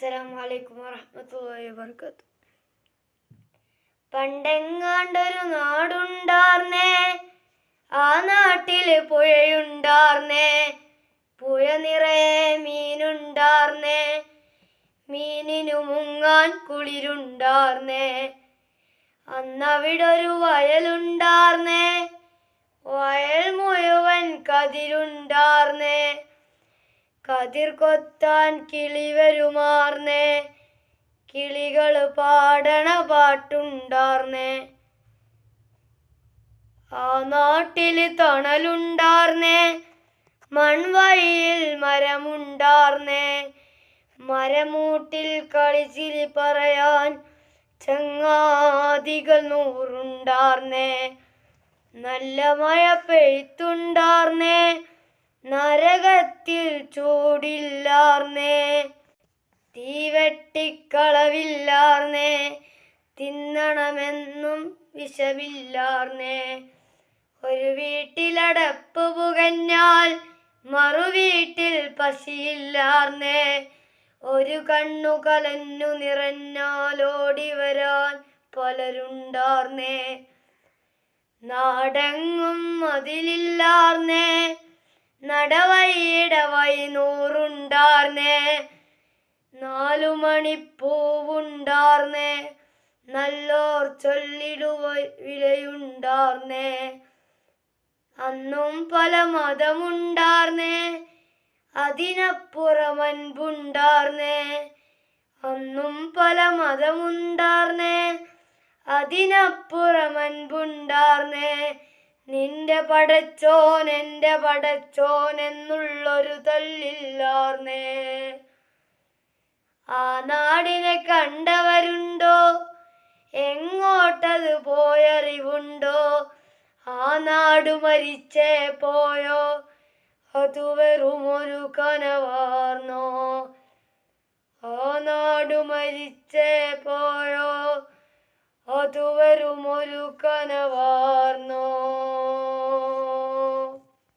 അസ്സലാമു അലൈക്കും വറഹ്മത്തുള്ളാഹി വബറകാതുഹു. പണ്ടെങ്ങാണ്ടൊരു നാടുണ്ടാർന്നേ, ആ നാട്ടില് പുഴയുണ്ടാർന്നേ, പുഴ നിറയെ മീനുണ്ടാർന്നേ, മീനിനു മുങ്ങാൻ കുളിരുണ്ടാർന്നേ. അന്നവിടൊരു വയലുണ്ടാർന്നേ, വയൽ മുഴുവൻ കതിരുണ്ടാർന്നേ, കതിർ കൊത്താൻ കിളി വരുമാർന്നേ, കിളികള് പാടണ പാട്ടുണ്ടാർന്നേ. ആ നാട്ടില് തണലുണ്ടാർന്നേ, മൺവഴിയിൽ മരമുണ്ടാർന്നേ, മരമൂട്ടിൽ കളിച്ചിരി പറയാൻ ചങ്ങാതികൾ നൂറുണ്ടാർന്നേ. നല്ല മഴ പെയ്ത്തുണ്ടാർന്നേ, നരകത്തിൽ ചൂടില്ലാർന്നേ, തീവെട്ടിക്കളവില്ലാർന്നേ, തിന്നണമെന്നും വിഷമില്ലാർന്നേ. ഒരു വീട്ടിലടപ്പ് പുകഞ്ഞാൽ മറുവീട്ടിൽ പശിയില്ലാർന്നേ, ഒരു കണ്ണു കലന്നു നിറഞ്ഞാലോടി വരാൻ പലരുണ്ടാർന്നേ. നാടെങ്ങും മതിലില്ലാർന്നേ, നടവഴിയിടവഴി നൂറുണ്ടാർന്നേ, 4 മണിപ്പൂവുണ്ടാർന്നേ, നല്ലോർ ചൊല്ലിടുവ വിലയുണ്ടാർന്നേ. അന്നും പല മതമുണ്ടാർന്നേ, അതിനപ്പുറം അൻപുണ്ടാർന്നേ, അന്നും പല മതമുണ്ടാർന്നേ, അതിനപ്പുറം അൻപുണ്ടാർന്നേ. നിന്റെ പടച്ചോൻ എന്റെ പടച്ചോൻ എന്നുള്ളൊരു തല്ലില്ലാർന്നേ. ആ നാടിനെ കണ്ടവരുണ്ടോ, എങ്ങോട്ടത് പോയറിവുണ്ടോ? ആ നാടു മരിച്ചേ പോയോ, അതു വെറുമൊരു കനവാർന്നോ? ആ നാടു മരിച്ചേ പോയോ, അതു വെറുമൊരു കനവാർന്നോ?